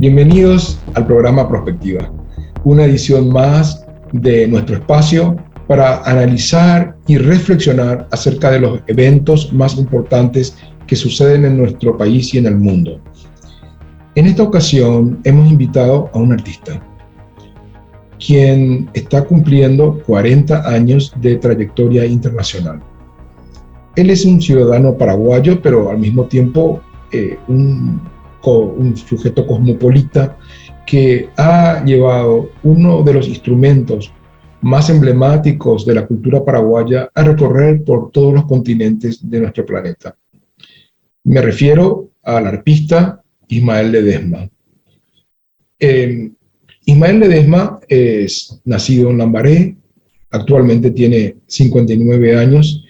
Bienvenidos al programa Prospectiva, una edición más de nuestro espacio para analizar y reflexionar acerca de los eventos más importantes que suceden en nuestro país y en el mundo. En esta ocasión hemos invitado a un artista, quien está cumpliendo 40 años de trayectoria internacional. Él es un ciudadano paraguayo, pero al mismo tiempo un sujeto cosmopolita que ha llevado uno de los instrumentos más emblemáticos de la cultura paraguaya a recorrer por todos los continentes de nuestro planeta. Me refiero al arpista Ismael Ledesma. Ismael Ledesma es nacido en Lambaré, actualmente tiene 59 años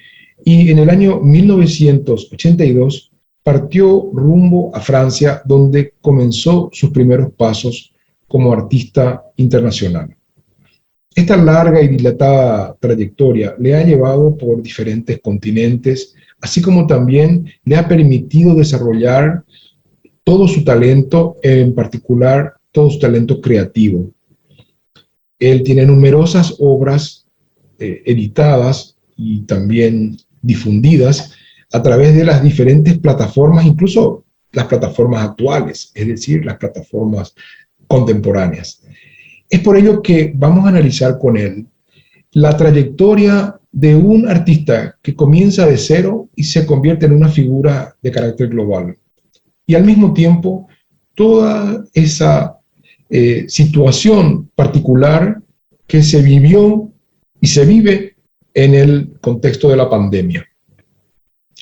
y en el año 1982 partió rumbo a Francia, donde comenzó sus primeros pasos como artista internacional. Esta larga y dilatada trayectoria le ha llevado por diferentes continentes, así como también le ha permitido desarrollar todo su talento, en particular todo su talento creativo. Él tiene numerosas obras editadas y también difundidas a través de las diferentes plataformas, incluso las plataformas actuales, es decir, las plataformas contemporáneas. Es por ello que vamos a analizar con él la trayectoria de un artista que comienza de cero y se convierte en una figura de carácter global. Y al mismo tiempo, toda esa situación particular que se vivió y se vive en el contexto de la pandemia.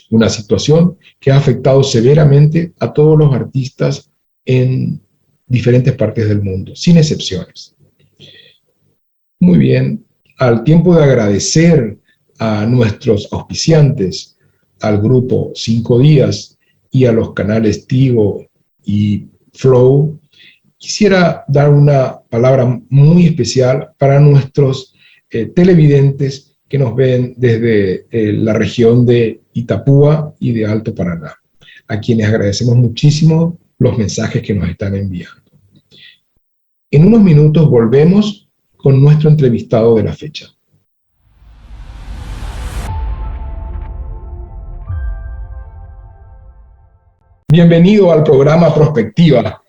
Una situación que ha afectado severamente a todos los artistas en diferentes partes del mundo, sin excepciones. Muy bien, al tiempo de agradecer a nuestros auspiciantes, al grupo 5 Días y a los canales Tigo y Flow, quisiera dar una palabra muy especial para nuestros televidentes que nos ven desde la región de Itapúa y de Alto Paraná, a quienes agradecemos muchísimo los mensajes que nos están enviando. En unos minutos volvemos con nuestro entrevistado de la fecha. Bienvenido al programa Prospectiva.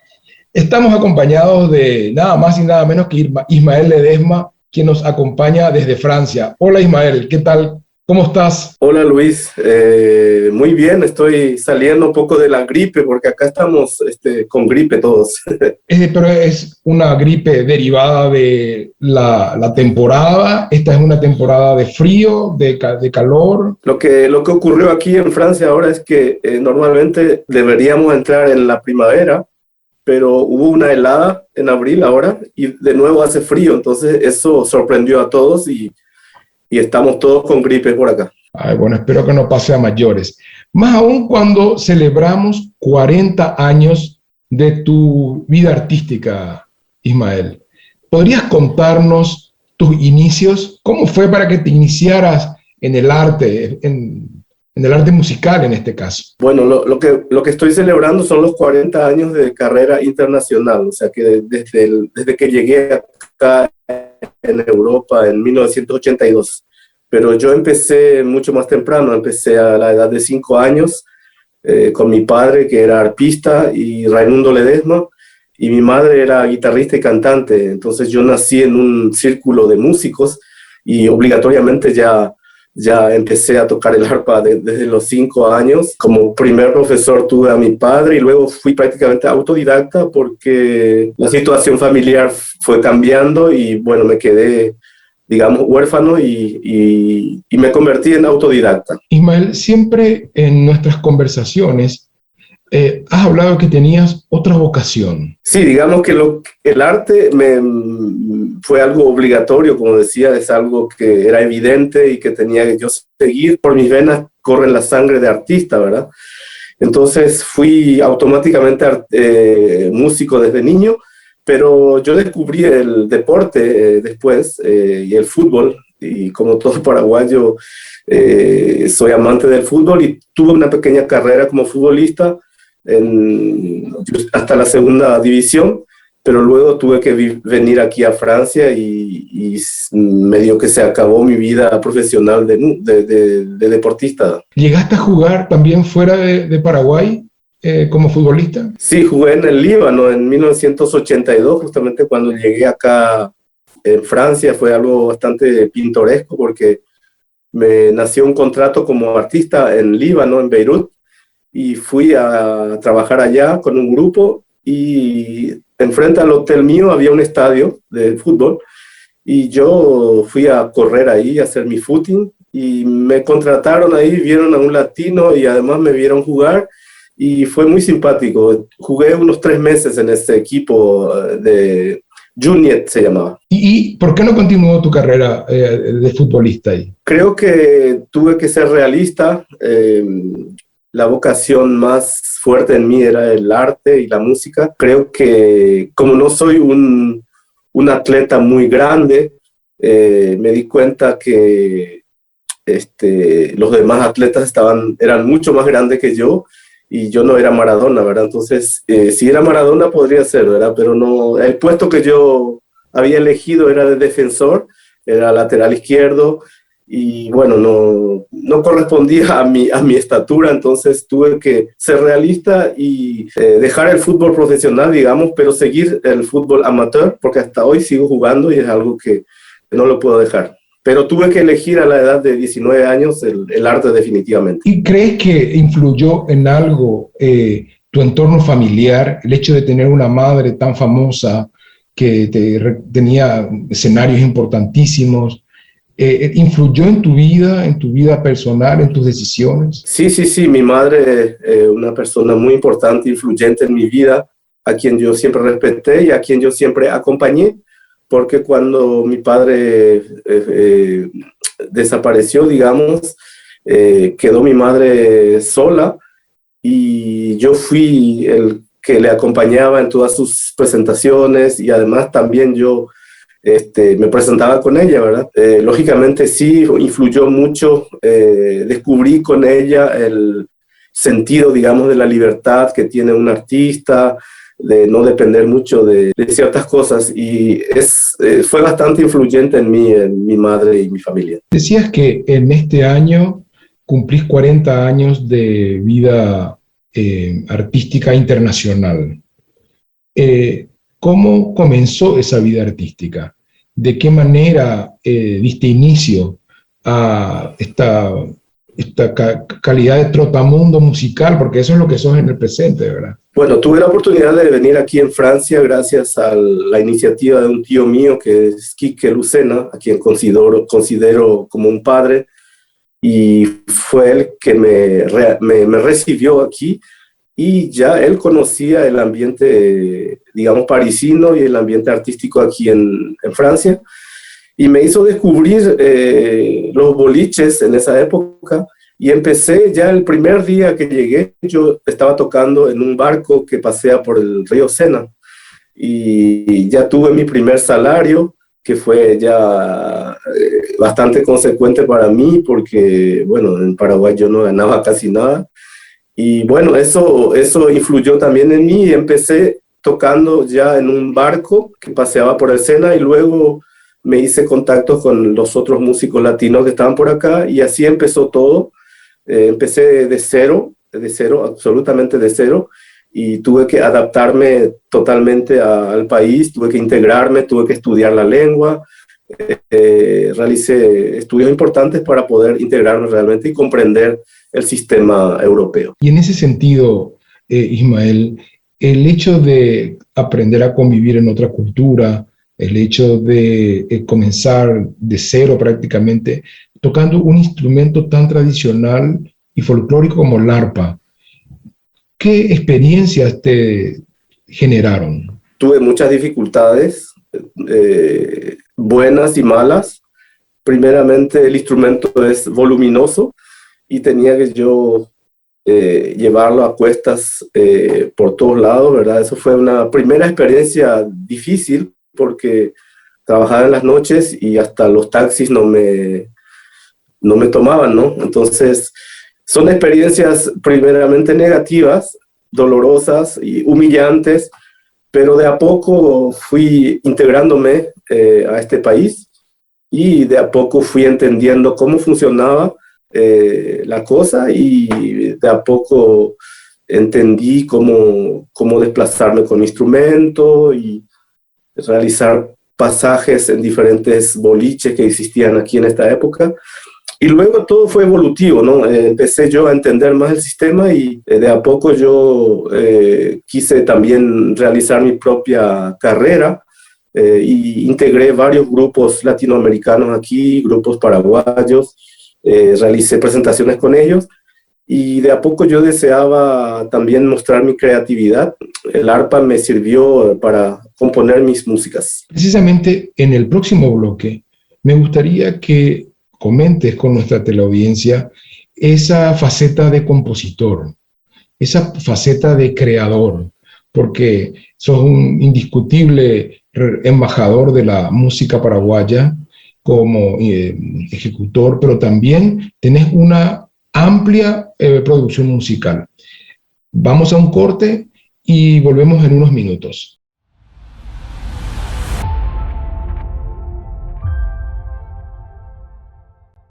Estamos acompañados de nada más y nada menos que Ismael Ledesma, quien nos acompaña desde Francia. Hola Ismael, ¿qué tal? ¿Cómo estás? Hola Luis, muy bien, estoy saliendo un poco de la gripe porque acá estamos con gripe todos. Pero es una gripe derivada de la temporada. Esta es una temporada de frío, de calor. Lo que ocurrió aquí en Francia ahora es que normalmente deberíamos entrar en la primavera, pero hubo una helada en abril ahora y de nuevo hace frío, entonces eso sorprendió a todos y estamos todos con gripe por acá. Ay, bueno, espero que no pase a mayores. Más aún cuando celebramos 40 años de tu vida artística, Ismael. ¿Podrías contarnos tus inicios? ¿Cómo fue para que te iniciaras en el arte, en el arte musical en este caso? Bueno, lo que estoy celebrando son los 40 años de carrera internacional, o sea que desde que llegué acá en Europa en 1982. Pero yo empecé mucho más temprano, empecé a la edad de 5 años con mi padre, que era arpista, y Raimundo Ledesma, y mi madre era guitarrista y cantante. Entonces yo nací en un círculo de músicos y obligatoriamente ya empecé a tocar el arpa desde los 5 años. Como primer profesor tuve a mi padre y luego fui prácticamente autodidacta porque la situación familiar fue cambiando y bueno, me quedé, digamos, huérfano y me convertí en autodidacta. Ismael, siempre en nuestras conversaciones has hablado que tenías otra vocación. Sí, digamos que el arte fue algo obligatorio, como decía, es algo que era evidente y que tenía que yo seguir. Por mis venas corre la sangre de artista, ¿verdad? Entonces fui automáticamente músico desde niño, pero yo descubrí el deporte después y el fútbol, y como todo paraguayo soy amante del fútbol y tuve una pequeña carrera como futbolista hasta la segunda división, pero luego tuve que venir aquí a Francia y medio que se acabó mi vida profesional de deportista. ¿Llegaste a jugar también fuera de Paraguay como futbolista? Sí, jugué en el Líbano en 1982, justamente cuando llegué acá en Francia. Fue algo bastante pintoresco porque me nació un contrato como artista en Líbano, en Beirut, y fui a trabajar allá con un grupo, y enfrente al hotel mío había un estadio de fútbol y yo fui a correr ahí, a hacer mi footing, y me contrataron ahí, vieron a un latino y además me vieron jugar y fue muy simpático. Jugué unos 3 meses en este equipo de Juniet, se llamaba. ¿Y por qué no continuó tu carrera de futbolista ahí? Creo que tuve que ser realista. La vocación más fuerte en mí era el arte y la música. Creo que como no soy un atleta muy grande, me di cuenta que los demás atletas eran mucho más grandes que yo, y yo no era Maradona, ¿verdad? Entonces, si era Maradona podría ser, ¿verdad? Pero no, el puesto que yo había elegido era de defensor, era lateral izquierdo, y bueno, no correspondía a mi estatura. Entonces tuve que ser realista y dejar el fútbol profesional, digamos, pero seguir el fútbol amateur, porque hasta hoy sigo jugando y es algo que no lo puedo dejar. Pero tuve que elegir a la edad de 19 años el arte definitivamente. ¿Y crees que influyó en algo tu entorno familiar, el hecho de tener una madre tan famosa que tenía escenarios importantísimos? ¿Influyó en tu vida personal, en tus decisiones? Sí, mi madre es una persona muy importante, influyente en mi vida, a quien yo siempre respeté y a quien yo siempre acompañé, porque cuando mi padre desapareció, digamos, quedó mi madre sola, y yo fui el que le acompañaba en todas sus presentaciones, y además también yo me presentaba con ella, ¿verdad? Lógicamente sí, influyó mucho. Descubrí con ella el sentido, digamos, de la libertad que tiene un artista, de no depender mucho de ciertas cosas, y fue bastante influyente en mí, en mi madre y mi familia. Decías que en este año cumplís 40 años de vida artística internacional. ¿Cómo comenzó esa vida artística? ¿De qué manera diste inicio a esta calidad de trotamundo musical? Porque eso es lo que sos en el presente, ¿verdad? Bueno, tuve la oportunidad de venir aquí en Francia gracias a la iniciativa de un tío mío, que es Quique Lucena, a quien considero como un padre, y fue él que me recibió aquí, y ya él conocía el ambiente, digamos, parisino y el ambiente artístico aquí en Francia, y me hizo descubrir los boliches en esa época, y empecé ya el primer día que llegué. Yo estaba tocando en un barco que pasea por el río Sena, y ya tuve mi primer salario, que fue ya bastante consecuente para mí, porque, bueno, en Paraguay yo no ganaba casi nada. Y bueno, eso influyó también en mí, y empecé tocando ya en un barco que paseaba por el Sena, y luego me hice contactos con los otros músicos latinos que estaban por acá, y así empezó todo. Empecé de cero, absolutamente de cero, y tuve que adaptarme totalmente al país, tuve que integrarme, tuve que estudiar la lengua. Realicé estudios importantes para poder integrarme realmente y comprender el sistema europeo. Y en ese sentido, Ismael, el hecho de aprender a convivir en otra cultura, el hecho de comenzar de cero prácticamente, tocando un instrumento tan tradicional y folclórico como el arpa, ¿qué experiencias te generaron? Tuve muchas dificultades, buenas y malas. Primeramente, el instrumento es voluminoso, y tenía que yo llevarlo a cuestas por todos lados, ¿verdad? Eso fue una primera experiencia difícil, porque trabajaba en las noches y hasta los taxis no me tomaban, ¿no? Entonces, son experiencias primeramente negativas, dolorosas y humillantes, pero de a poco fui integrándome a este país y de a poco fui entendiendo cómo funcionaba la cosa, y de a poco entendí cómo desplazarme con instrumento y realizar pasajes en diferentes boliches que existían aquí en esta época. Y luego todo fue evolutivo, ¿no? Empecé yo a entender más el sistema y de a poco yo quise también realizar mi propia carrera, y integré varios grupos latinoamericanos aquí, grupos paraguayos, realicé presentaciones con ellos, y de a poco yo deseaba también mostrar mi creatividad. El arpa me sirvió para componer mis músicas. Precisamente en el próximo bloque me gustaría que comentes con nuestra teleaudiencia esa faceta de compositor, esa faceta de creador, porque sos un indiscutible embajador de la música paraguaya como ejecutor, pero también tenés una amplia producción musical. Vamos a un corte y volvemos en unos minutos.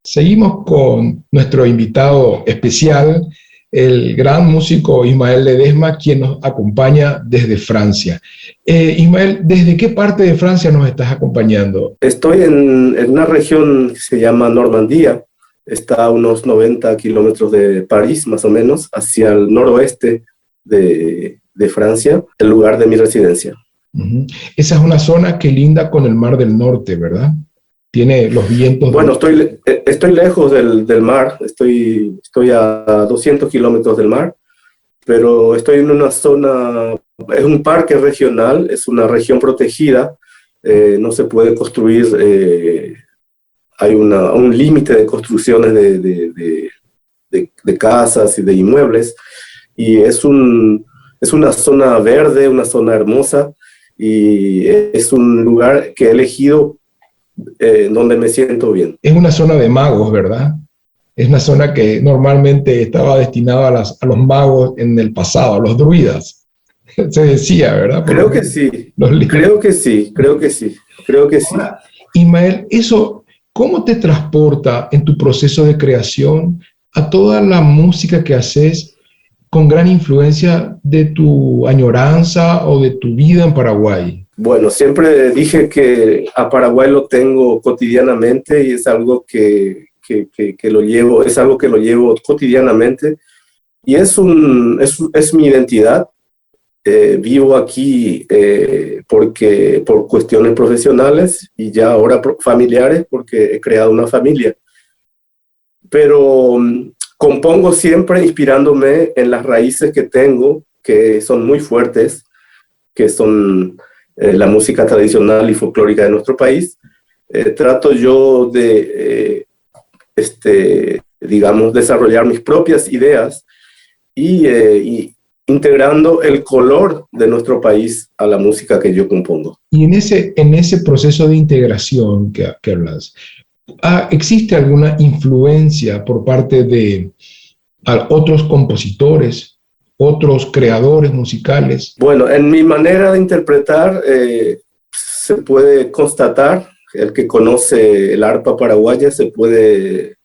Seguimos con nuestro invitado especial, el gran músico Ismael Ledesma, quien nos acompaña desde Francia. Ismael, ¿desde qué parte de Francia nos estás acompañando? Estoy en una región que se llama Normandía. Está a unos 90 kilómetros de París, más o menos, hacia el noroeste de Francia, el lugar de mi residencia. Esa es una zona que linda con el Mar del Norte, ¿verdad? Tiene los vientos. Bueno, estoy lejos del mar, estoy a 200 kilómetros del mar, pero estoy en una zona, es un parque regional, es una región protegida, no se puede construir, hay un límite de construcciones de casas y de inmuebles, y es una zona verde, una zona hermosa, y es un lugar que he elegido donde me siento bien. Es una zona de magos, ¿verdad? Es una zona que normalmente estaba destinada a los magos en el pasado, a los druidas. Se decía, ¿verdad? Creo que sí. Ahora, Ismael, ¿cómo te transporta en tu proceso de creación a toda la música que haces con gran influencia de tu añoranza o de tu vida en Paraguay? Bueno, siempre dije que a Paraguay lo tengo cotidianamente, y es algo que lo llevo, es algo que lo llevo cotidianamente, y es mi identidad. Vivo aquí por cuestiones profesionales y ya ahora familiares, porque he creado una familia. Pero compongo siempre inspirándome en las raíces que tengo, que son muy fuertes, que son la música tradicional y folclórica de nuestro país. Trato yo de, digamos, desarrollar mis propias ideas y integrando el color de nuestro país a la música que yo compongo. Y en ese proceso de integración que hablas, ¿existe alguna influencia por parte de otros compositores, otros creadores musicales? Bueno, en mi manera de interpretar se puede constatar, el que conoce el arpa paraguaya se puede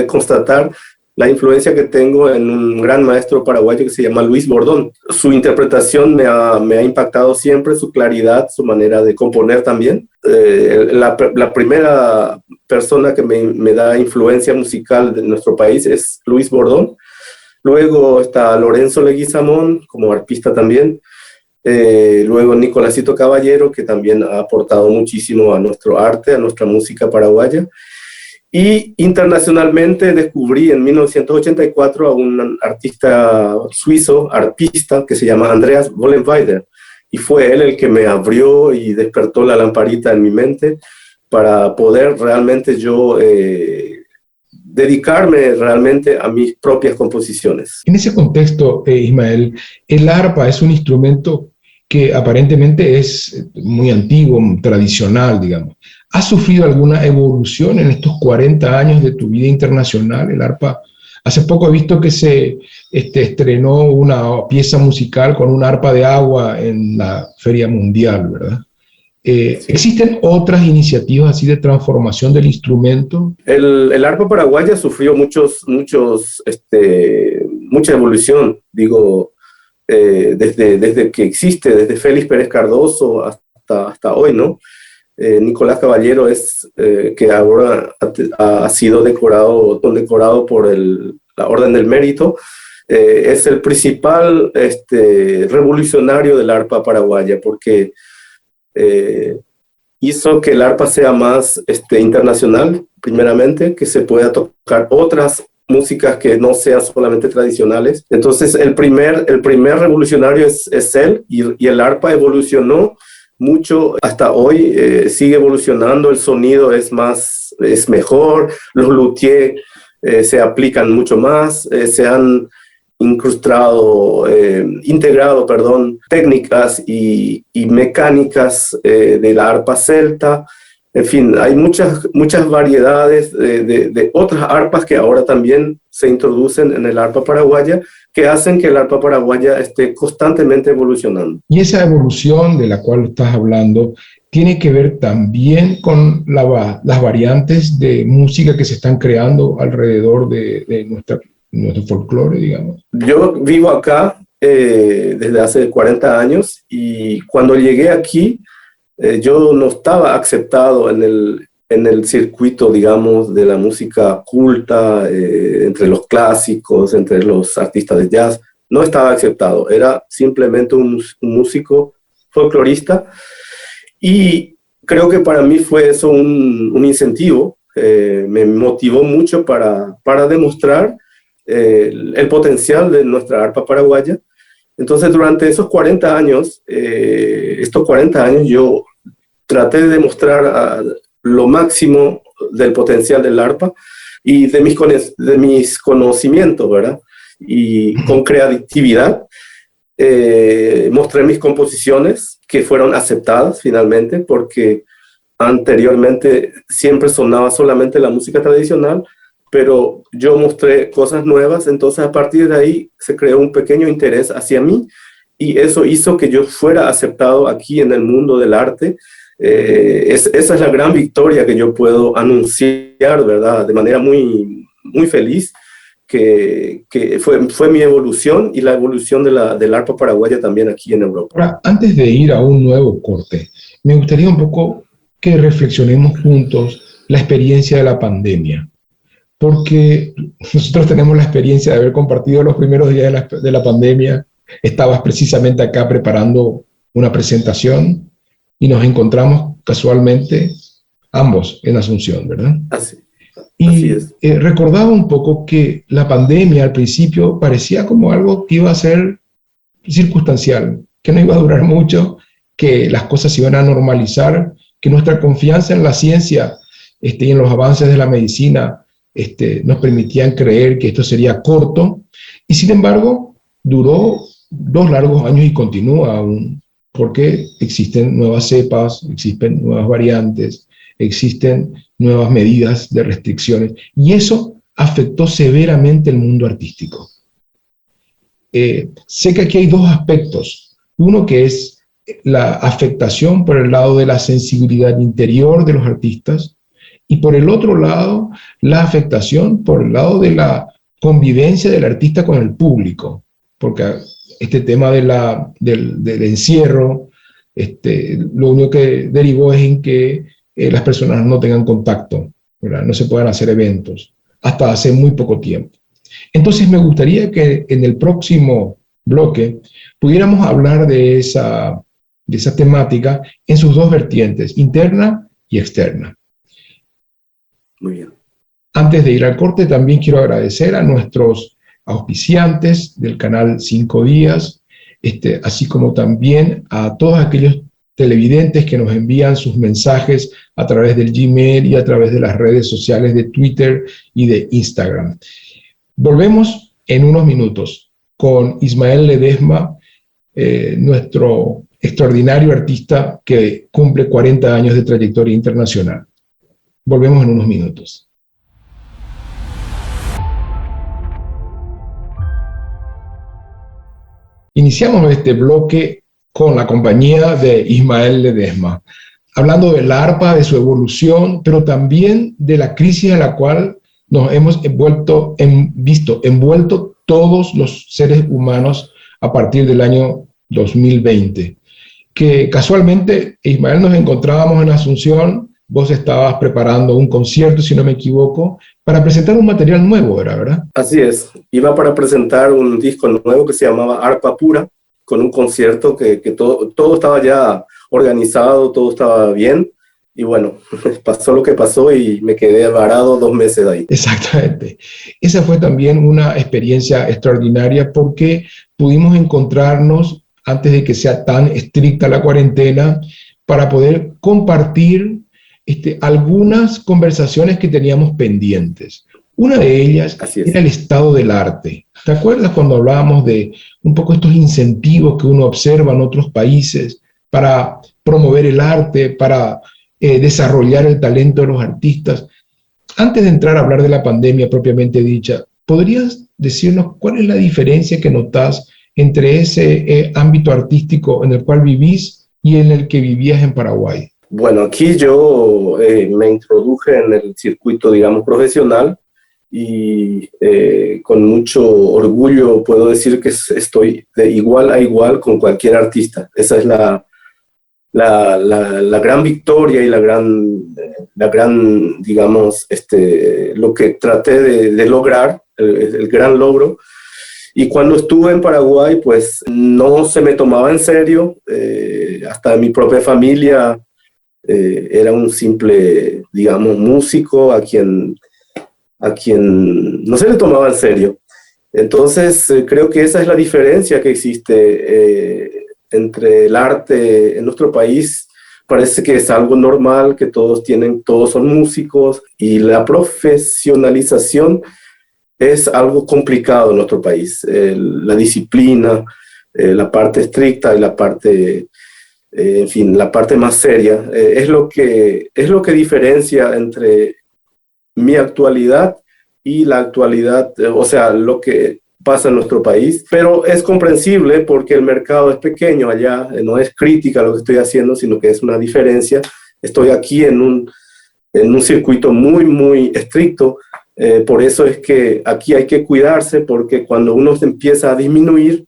constatar la influencia que tengo en un gran maestro paraguayo que se llama Luis Bordón. Su interpretación me ha impactado siempre, su claridad, su manera de componer también. La primera persona que me da influencia musical de nuestro país es Luis Bordón. Luego está Lorenzo Leguizamón, como arpista también. Luego Nicolásito Caballero, que también ha aportado muchísimo a nuestro arte, a nuestra música paraguaya. Y internacionalmente descubrí en 1984 a un artista suizo, arpista, que se llama Andreas Vollenweider. Y fue él el que me abrió y despertó la lamparita en mi mente para poder realmente yo dedicarme realmente a mis propias composiciones. En ese contexto, Ismael, el arpa es un instrumento que aparentemente es muy antiguo, tradicional, digamos. ¿Ha sufrido alguna evolución en estos 40 años de tu vida internacional? ¿El arpa Hace poco he visto que se estrenó una pieza musical con un arpa de agua en la Feria Mundial, ¿verdad? Sí. ¿Existen otras iniciativas así de transformación del instrumento? El arpa paraguaya sufrió mucha evolución, digo, desde que existe, desde Félix Pérez Cardoso hasta hoy, ¿no? Nicolás Caballero que ahora ha sido condecorado por la Orden del Mérito, es el principal revolucionario del arpa paraguaya, porque hizo que el arpa sea más internacional, primeramente, que se pueda tocar otras músicas que no sean solamente tradicionales. Entonces, el primer revolucionario es él, y el arpa evolucionó mucho hasta hoy, sigue evolucionando, el sonido es mejor, los luthiers se aplican mucho más, se han integrado, técnicas y mecánicas de la arpa celta. En fin, hay muchas variedades de otras arpas que ahora también se introducen en el arpa paraguaya, que hacen que el arpa paraguaya esté constantemente evolucionando. Y esa evolución de la cual estás hablando tiene que ver también con las variantes de música que se están creando alrededor de nuestro folclore, digamos. Yo vivo acá desde hace 40 años, y cuando llegué aquí, yo no estaba aceptado en el circuito, digamos, de la música culta, entre los clásicos, entre los artistas de jazz. No estaba aceptado, era simplemente un músico folclorista, y creo que para mí fue eso un incentivo, me motivó mucho para demostrar el potencial de nuestra arpa paraguaya. Entonces, durante estos 40 años yo traté de demostrar lo máximo del potencial del arpa y de mis conocimientos, ¿verdad? Y con creatividad mostré mis composiciones, que fueron aceptadas finalmente, porque anteriormente siempre sonaba solamente la música tradicional, pero yo mostré cosas nuevas. Entonces, a partir de ahí se creó un pequeño interés hacia mí, y eso hizo que yo fuera aceptado aquí en el mundo del arte. Esa es la gran victoria que yo puedo anunciar, ¿verdad? De manera muy, muy feliz, que fue mi evolución y la evolución del arpa paraguaya también aquí en Europa. Ahora, antes de ir a un nuevo corte, me gustaría un poco que reflexionemos juntos la experiencia de la pandemia, porque nosotros tenemos la experiencia de haber compartido los primeros días de la pandemia. Estabas precisamente acá preparando una presentación y nos encontramos casualmente ambos en Asunción, ¿verdad? Así Y es. Recordaba un poco que la pandemia al principio parecía como algo que iba a ser circunstancial, que no iba a durar mucho, que las cosas se iban a normalizar, que nuestra confianza en la ciencia y en los avances de la medicina nos permitían creer que esto sería corto, y sin embargo duró 2 largos años y continúa aún, porque existen nuevas cepas, existen nuevas variantes, existen nuevas medidas de restricciones, y eso afectó severamente el mundo artístico. Sé que aquí hay 2 aspectos. Uno que es la afectación por el lado de la sensibilidad interior de los artistas, y por el otro lado, la afectación por el lado de la convivencia del artista con el público, porque este tema del encierro, lo único que derivó es en que las personas no tengan contacto, ¿verdad? No se puedan hacer eventos, hasta hace muy poco tiempo. Entonces me gustaría que en el próximo bloque pudiéramos hablar de esa temática en sus 2 vertientes, interna y externa. Muy bien. Antes de ir al corte, también quiero agradecer a nuestros auspiciantes del canal 5 Días, así como también a todos aquellos televidentes que nos envían sus mensajes a través del Gmail y a través de las redes sociales de Twitter y de Instagram. Volvemos en unos minutos con Ismael Ledesma, nuestro extraordinario artista que cumple 40 años de trayectoria internacional. Volvemos en unos minutos. iniciamos este bloque con la compañía de Ismael Ledesma, hablando de la arpa, de su evolución, pero también de la crisis en la cual nos hemos visto envueltos todos los seres humanos a partir del año 2020. Que casualmente, Ismael, nos encontrábamos en Asunción, vos estabas preparando un concierto, si no me equivoco, para presentar un material nuevo, ¿verdad? Así es, iba para presentar un disco nuevo que se llamaba Arpa Pura, con un concierto que todo estaba ya organizado, todo estaba bien, y bueno, pasó lo que pasó y me quedé varado 2 meses ahí. Exactamente. Esa fue también una experiencia extraordinaria porque pudimos encontrarnos antes de que sea tan estricta la cuarentena para poder compartir algunas conversaciones que teníamos pendientes. Una de ellas era el estado del arte. ¿Te acuerdas cuando hablábamos de un poco estos incentivos que uno observa en otros países para promover el arte, para desarrollar el talento de los artistas? Antes de entrar a hablar de la pandemia propiamente dicha, ¿podrías decirnos cuál es la diferencia que notas entre ese ámbito artístico en el cual vivís y en el que vivías en Paraguay? Bueno, aquí yo me introduje en el circuito, digamos, profesional y con mucho orgullo puedo decir que estoy de igual a igual con cualquier artista. Esa es la gran victoria y la gran, digamos, lo que traté de lograr, el gran logro. Y cuando estuve en Paraguay, pues no se me tomaba en serio, hasta mi propia familia era un simple, digamos, músico a quien no se le tomaba en serio. Entonces, creo que esa es la diferencia que existe entre el arte en nuestro país. Parece que es algo normal, que todos son músicos, y la profesionalización es algo complicado en nuestro país. La disciplina, la parte estricta y la parte, en fin, la parte más seria, es lo que diferencia entre mi actualidad y la actualidad, o sea, lo que pasa en nuestro país, pero es comprensible porque el mercado es pequeño allá, no es crítica lo que estoy haciendo, sino que es una diferencia. Estoy aquí en un circuito muy, muy estricto, por eso es que aquí hay que cuidarse, porque cuando uno se empieza a disminuir,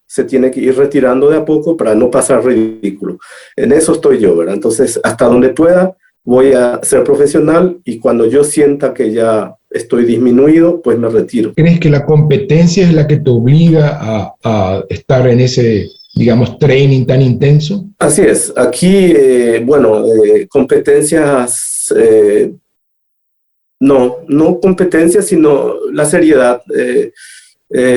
se tiene que ir retirando de a poco para no pasar ridículo. En eso estoy yo, ¿verdad? Entonces, hasta donde pueda, voy a ser profesional, y cuando yo sienta que ya estoy disminuido, pues me retiro. ¿Crees que la competencia es la que te obliga a estar en ese, digamos, training tan intenso? Así es. Aquí, competencias, no competencias, sino la seriedad.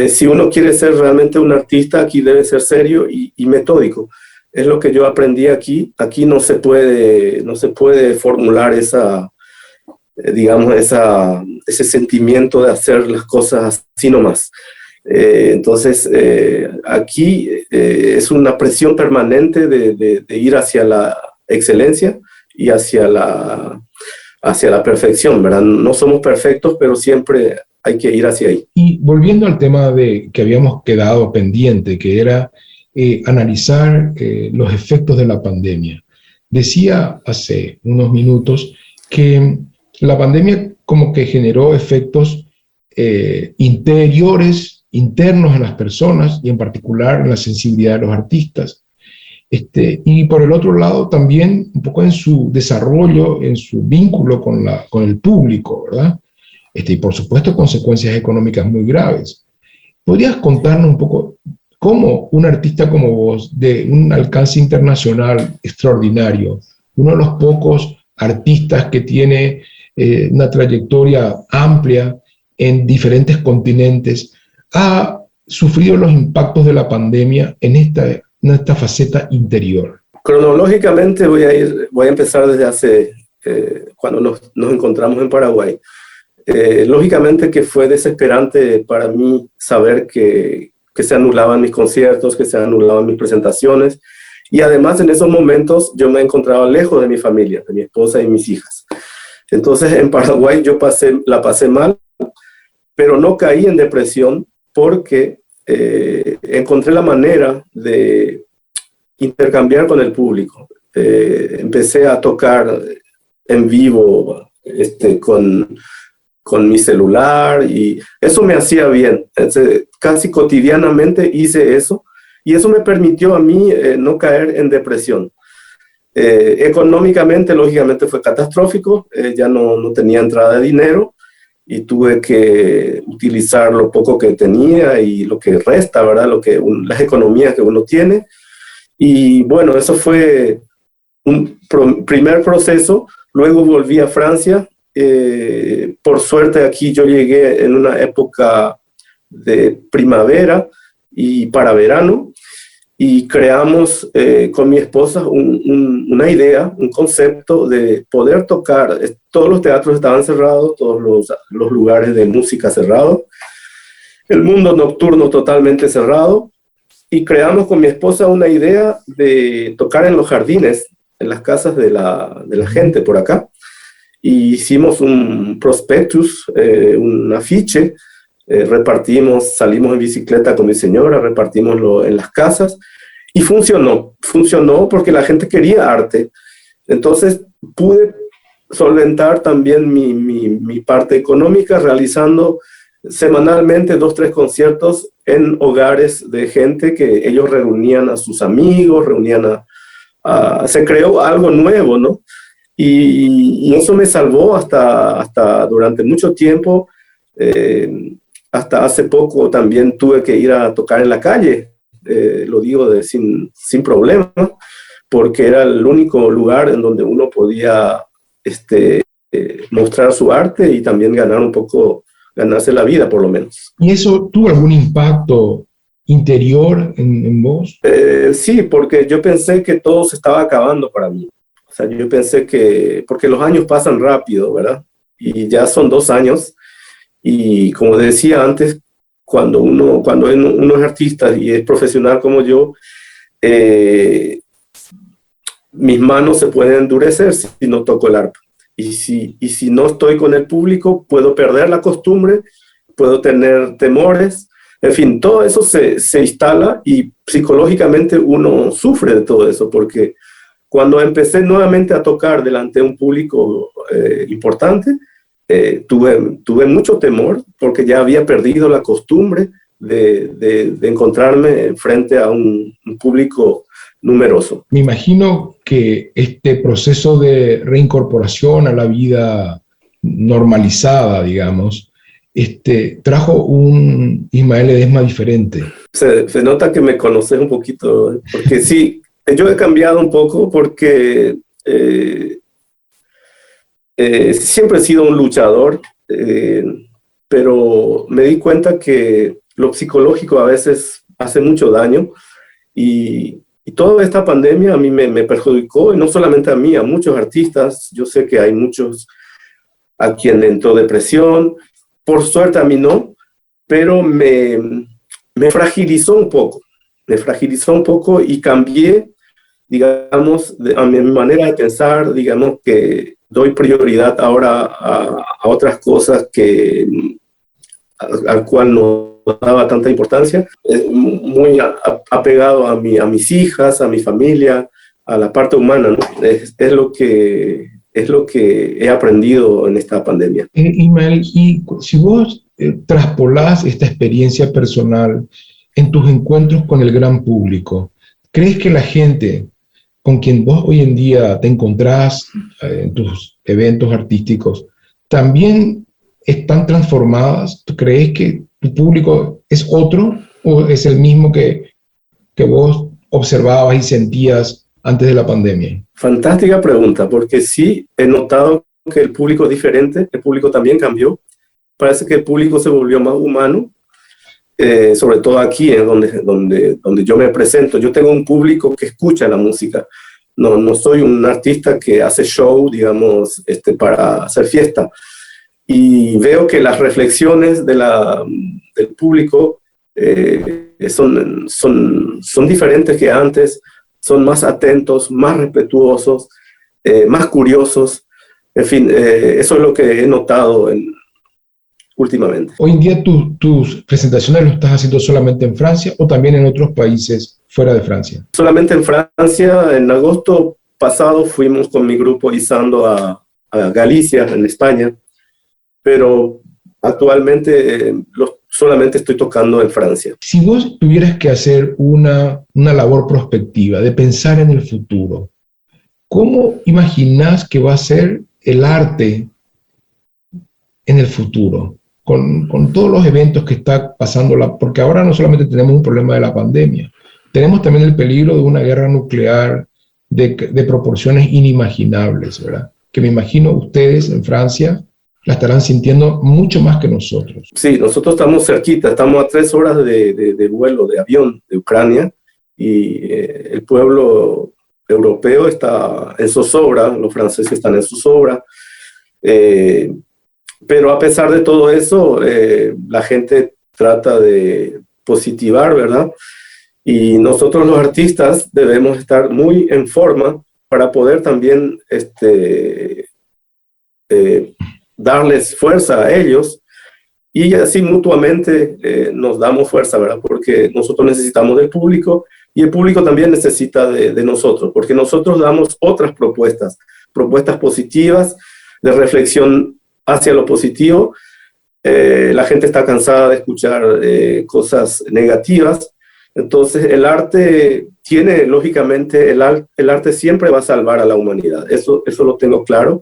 Si uno quiere ser realmente un artista, aquí debe ser serio y metódico. Es lo que yo aprendí aquí. Aquí no se puede formular ese sentimiento de hacer las cosas así nomás. Entonces, aquí es una presión permanente de ir hacia la excelencia y hacia la perfección, ¿verdad? No somos perfectos, pero siempre hay que ir hacia ahí. Y volviendo al tema que habíamos quedado pendiente, que era analizar los efectos de la pandemia. Decía hace unos minutos que la pandemia como que generó efectos internos en las personas, y en particular en la sensibilidad de los artistas. Y por el otro lado también un poco en su desarrollo, en su vínculo con el público, ¿verdad? Y por supuesto consecuencias económicas muy graves. ¿Podrías contarnos un poco cómo un artista como vos, de un alcance internacional extraordinario, uno de los pocos artistas que tiene una trayectoria amplia en diferentes continentes, ha sufrido los impactos de la pandemia en esta faceta interior? Cronológicamente voy a empezar desde cuando nos encontramos en Paraguay. Lógicamente que fue desesperante para mí saber que se anulaban mis conciertos, que se anulaban mis presentaciones, y además en esos momentos yo me encontraba lejos de mi familia, de mi esposa y mis hijas. Entonces en Paraguay yo la pasé mal, pero no caí en depresión porque encontré la manera de intercambiar con el público. Empecé a tocar en vivo con mi celular y eso me hacía bien. Casi cotidianamente hice eso y eso me permitió a mí no caer en depresión. Económicamente, lógicamente, fue catastrófico. Ya no tenía entrada de dinero y tuve que utilizar lo poco que tenía y lo que resta, ¿verdad? Las economías que uno tiene. Y bueno, eso fue un primer proceso. Luego volví a Francia. Por suerte aquí yo llegué en una época de primavera y para verano y creamos con mi esposa una idea, un concepto de poder tocar. Todos los teatros estaban cerrados, todos los lugares de música cerrados, el mundo nocturno totalmente cerrado, y creamos con mi esposa una idea de tocar en los jardines, en las casas de la gente por acá. Y hicimos un prospectus, un afiche, salimos en bicicleta con mi señora, repartimoslo en las casas y funcionó porque la gente quería arte. Entonces pude solventar también mi parte económica realizando semanalmente 2 o 3 conciertos en hogares de gente que ellos reunían a sus amigos, se creó algo nuevo, ¿no? Y eso me salvó hasta durante mucho tiempo. Hasta hace poco también tuve que ir a tocar en la calle, lo digo sin problema, porque era el único lugar en donde uno podía mostrar su arte y también ganarse la vida por lo menos. ¿Y eso tuvo algún impacto interior en vos? Sí, porque yo pensé que todo se estaba acabando para mí. O sea, yo pensé porque los años pasan rápido, ¿verdad? Y ya son 2 años. Y como decía antes, cuando uno es artista y es profesional como yo, mis manos se pueden endurecer si no toco el arpa. Y si no estoy con el público, puedo perder la costumbre, puedo tener temores. En fin, todo eso se instala y psicológicamente uno sufre de todo eso, porque cuando empecé nuevamente a tocar delante de un público importante, tuve mucho temor porque ya había perdido la costumbre de encontrarme frente a un público numeroso. Me imagino que este proceso de reincorporación a la vida normalizada, digamos, trajo un Ismael Ledesma diferente. Se nota que me conoces un poquito, porque sí, yo he cambiado un poco porque siempre he sido un luchador, pero me di cuenta que lo psicológico a veces hace mucho daño y toda esta pandemia a mí me perjudicó, y no solamente a mí, a muchos artistas. Yo sé que hay muchos a quien entró depresión, por suerte a mí no, pero me fragilizó un poco y cambié, digamos, a mi manera de pensar, digamos que doy prioridad ahora a otras cosas al cual no daba tanta importancia. Muy apegado a mis hijas, a mi familia, a la parte humana, ¿no? Es lo que he aprendido en esta pandemia. Ismael, y si vos traspolás esta experiencia personal en tus encuentros con el gran público, ¿crees que la gente con quien vos hoy en día te encontrás en tus eventos artísticos también están transformadas? ¿Tú crees que tu público es otro o es el mismo que vos observabas y sentías antes de la pandemia? Fantástica pregunta, porque sí he notado que el público es diferente, el público también cambió. Parece que el público se volvió más humano, sobre todo aquí, donde yo me presento. Yo tengo un público que escucha la música. No soy un artista que hace show, digamos, para hacer fiesta. Y veo que las reflexiones del público son diferentes que antes, son más atentos, más respetuosos, más curiosos. En fin, eso es lo que he notado últimamente. Hoy en día tus presentaciones lo estás haciendo solamente en Francia o también en otros países fuera de Francia. Solamente en Francia. En agosto pasado fuimos con mi grupo izando a Galicia, en España, pero actualmente solamente estoy tocando en Francia. Si vos tuvieras que hacer una labor prospectiva de pensar en el futuro, ¿cómo imaginás que va a ser el arte en el futuro? Con todos los eventos que está pasando, porque ahora no solamente tenemos un problema de la pandemia, tenemos también el peligro de una guerra nuclear de proporciones inimaginables, ¿verdad? Que me imagino ustedes en Francia la estarán sintiendo mucho más que nosotros. Sí, nosotros estamos cerquita, estamos a 3 horas de vuelo, de avión de Ucrania, y el pueblo europeo está en zozobra, los franceses están en zozobra, pero a pesar de todo eso, la gente trata de positivar, ¿verdad? Y nosotros los artistas debemos estar muy en forma para poder también darles fuerza a ellos, y así mutuamente nos damos fuerza, ¿verdad? Porque nosotros necesitamos del público y el público también necesita de nosotros, porque nosotros damos otras propuestas positivas, de reflexión hacia lo positivo. La gente está cansada de escuchar cosas negativas. Entonces el arte tiene, lógicamente, el arte siempre va a salvar a la humanidad, eso lo tengo claro,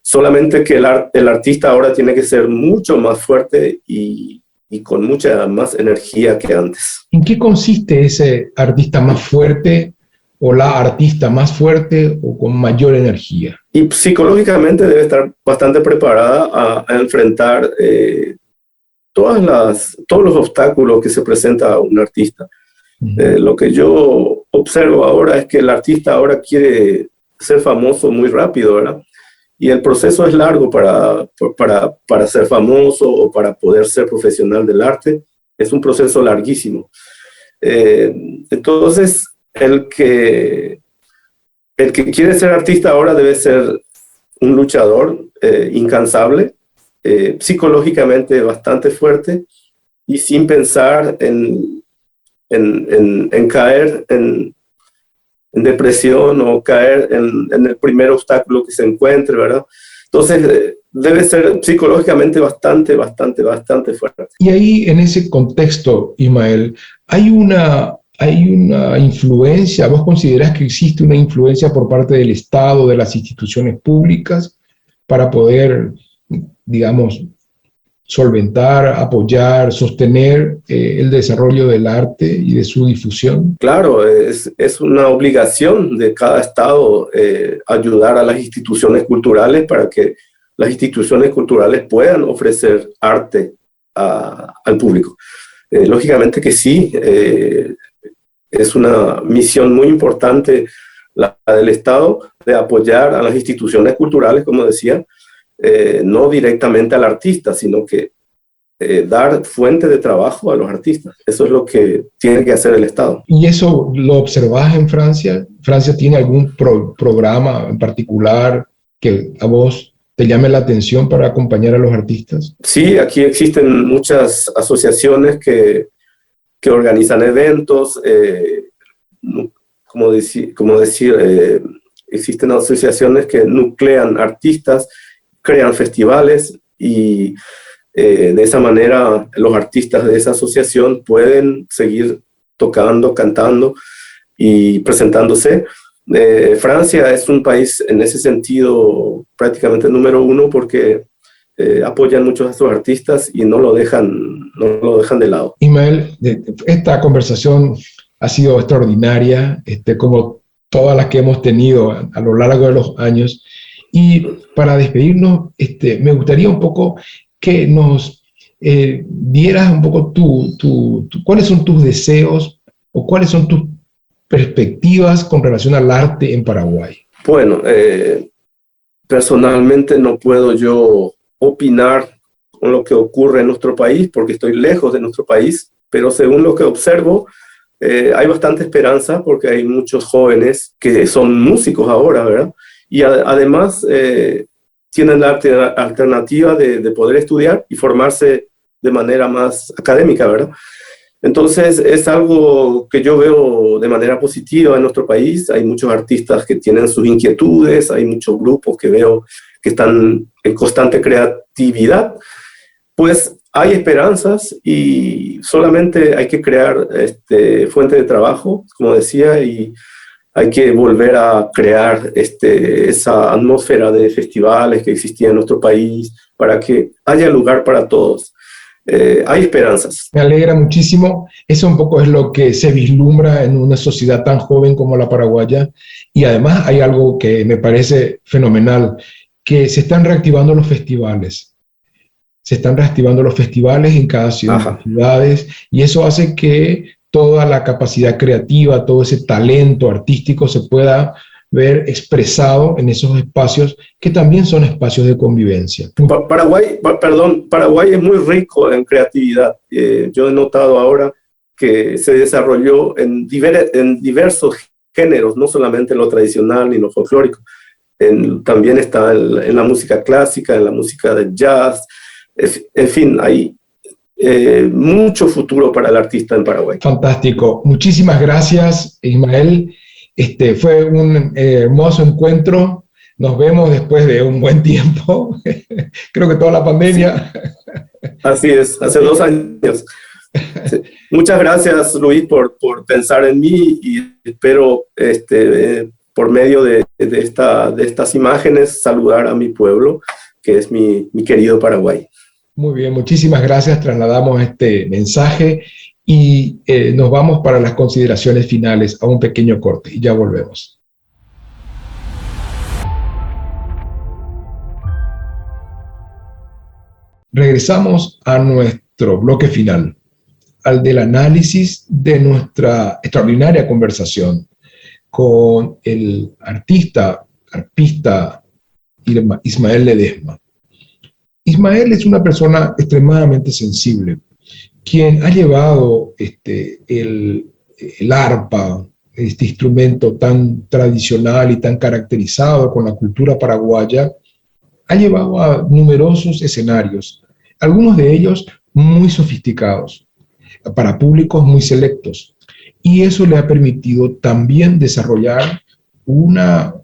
solamente que el artista ahora tiene que ser mucho más fuerte y con mucha más energía que antes. ¿En qué consiste ese artista más fuerte o la artista más fuerte o con mayor energía? Y psicológicamente debe estar bastante preparada a enfrentar todos los obstáculos que se presenta a un artista. Lo que yo observo ahora es que el artista ahora quiere ser famoso muy rápido, ¿verdad? Y el proceso es largo para ser famoso o para poder ser profesional del arte. Es un proceso larguísimo. Entonces, el que quiere ser artista ahora debe ser un luchador incansable, psicológicamente bastante fuerte, y sin pensar en caer en depresión o caer en el primer obstáculo que se encuentre, ¿verdad? Entonces debe ser psicológicamente bastante fuerte. Y ahí, en ese contexto, Ismael, hay una influencia. ¿Vos considerás que existe una influencia por parte del Estado, de las instituciones públicas, para poder, digamos, solventar, apoyar, sostener el desarrollo del arte y de su difusión? Claro, es una obligación de cada Estado ayudar a las instituciones culturales para que las instituciones culturales puedan ofrecer arte al público. Lógicamente que sí, es una misión muy importante la del Estado de apoyar a las instituciones culturales, como decía, no directamente al artista, sino que dar fuente de trabajo a los artistas. Eso es lo que tiene que hacer el Estado. ¿Y eso lo observás en Francia? ¿Francia tiene algún programa en particular que a vos te llame la atención para acompañar a los artistas? Sí, aquí existen muchas asociaciones que organizan eventos, existen asociaciones que nuclean artistas, crean festivales, y de esa manera los artistas de esa asociación pueden seguir tocando, cantando y presentándose. Francia es un país en ese sentido prácticamente número 1 porque apoyan mucho a estos artistas y no lo dejan de lado. Ismael, esta conversación ha sido extraordinaria, como todas las que hemos tenido a lo largo de los años. Y para despedirnos, me gustaría un poco que nos dieras un poco cuáles son tus deseos o cuáles son tus perspectivas con relación al arte en Paraguay. Bueno, personalmente no puedo yo opinar con lo que ocurre en nuestro país porque estoy lejos de nuestro país, pero según lo que observo, hay bastante esperanza porque hay muchos jóvenes que son músicos ahora, ¿verdad? Y además tienen la alternativa de poder estudiar y formarse de manera más académica, ¿verdad? Entonces es algo que yo veo de manera positiva en nuestro país. Hay muchos artistas que tienen sus inquietudes, hay muchos grupos que veo que están en constante creatividad. Pues hay esperanzas y solamente hay que crear fuente de trabajo, como decía, y hay que volver a crear esa atmósfera de festivales que existía en nuestro país para que haya lugar para todos. Hay esperanzas. Me alegra muchísimo. Eso un poco es lo que se vislumbra en una sociedad tan joven como la paraguaya. Y además hay algo que me parece fenomenal, que se están reactivando los festivales. Se están reactivando los festivales en cada ciudad, ciudades, y eso hace que toda la capacidad creativa, todo ese talento artístico se pueda ver expresado en esos espacios que también son espacios de convivencia. Paraguay es muy rico en creatividad. Yo he notado ahora que se desarrolló en diversos géneros, no solamente en lo tradicional ni lo folclórico. También está en la música clásica, en la música del jazz. En fin, hay mucho futuro para el artista en Paraguay. Fantástico. Muchísimas gracias, Ismael. Fue un hermoso encuentro. Nos vemos después de un buen tiempo. Creo que toda la pandemia. Así es, hace 2 años. Sí. Muchas gracias, Luis, por pensar en mí y espero, por medio de estas imágenes, saludar a mi pueblo, que es mi querido Paraguay. Muy bien, muchísimas gracias. Trasladamos este mensaje y nos vamos para las consideraciones finales a un pequeño corte y ya volvemos. Regresamos a nuestro bloque final, al del análisis de nuestra extraordinaria conversación con el arpista Ismael Ledesma. Ismael es una persona extremadamente sensible, quien ha llevado el arpa, este instrumento tan tradicional y tan caracterizado con la cultura paraguaya, ha llevado a numerosos escenarios, algunos de ellos muy sofisticados, para públicos muy selectos. Y eso le ha permitido también desarrollar una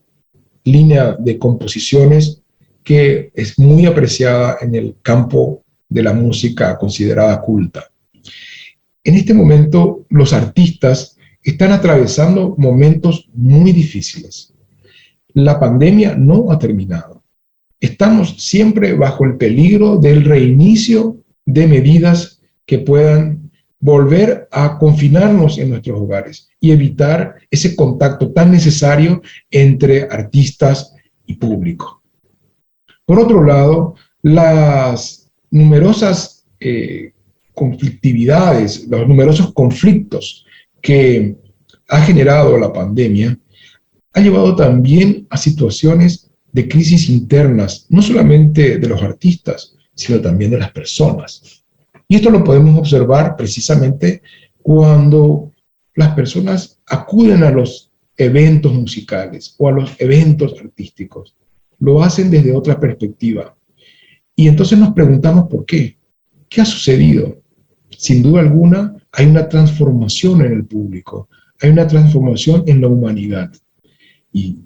línea de composiciones que es muy apreciada en el campo de la música considerada culta. En este momento, los artistas están atravesando momentos muy difíciles. La pandemia no ha terminado. Estamos siempre bajo el peligro del reinicio de medidas que puedan volver a confinarnos en nuestros hogares y evitar ese contacto tan necesario entre artistas y público. Por otro lado, las numerosas conflictividades, los numerosos conflictos que ha generado la pandemia, ha llevado también a situaciones de crisis internas, no solamente de los artistas, sino también de las personas. Y esto lo podemos observar precisamente cuando las personas acuden a los eventos musicales o a los eventos artísticos. Lo hacen desde otra perspectiva. Y entonces nos preguntamos por qué. ¿Qué ha sucedido? Sin duda alguna, hay una transformación en el público, hay una transformación en la humanidad. Y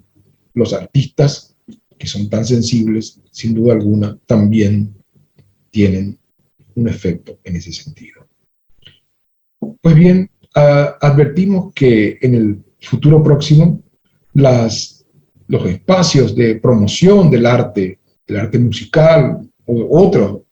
los artistas, que son tan sensibles, sin duda alguna, también tienen un efecto en ese sentido. Pues bien, advertimos que en el futuro próximo, los espacios de promoción del arte musical o otro,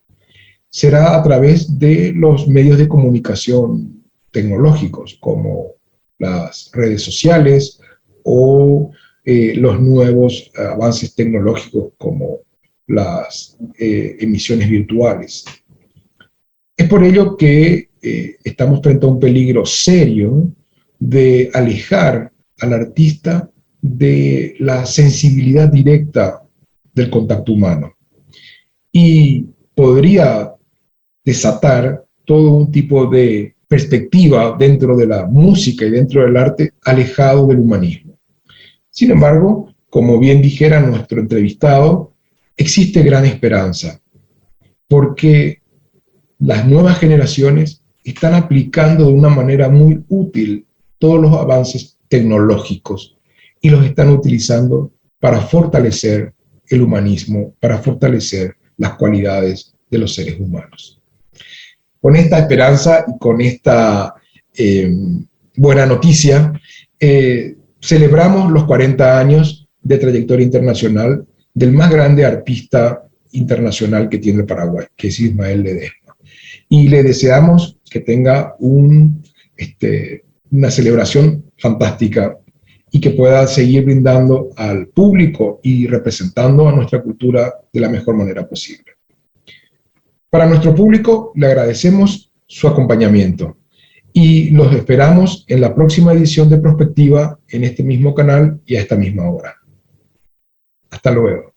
será a través de los medios de comunicación tecnológicos, como las redes sociales o los nuevos avances tecnológicos como las emisiones virtuales. Es por ello que estamos frente a un peligro serio de alejar al artista de la sensibilidad directa del contacto humano. Y podría desatar todo un tipo de perspectiva dentro de la música y dentro del arte alejado del humanismo. Sin embargo, como bien dijera nuestro entrevistado, existe gran esperanza, porque las nuevas generaciones están aplicando de una manera muy útil todos los avances tecnológicos y los están utilizando para fortalecer el humanismo, para fortalecer las cualidades de los seres humanos. Con esta esperanza y con esta buena noticia, celebramos los 40 años de trayectoria internacional del más grande artista internacional que tiene el Paraguay, que es Ismael Ledesma. Y le deseamos que tenga una celebración fantástica y que pueda seguir brindando al público y representando a nuestra cultura de la mejor manera posible. Para nuestro público le agradecemos su acompañamiento y los esperamos en la próxima edición de Prospectiva en este mismo canal y a esta misma hora. Hasta luego.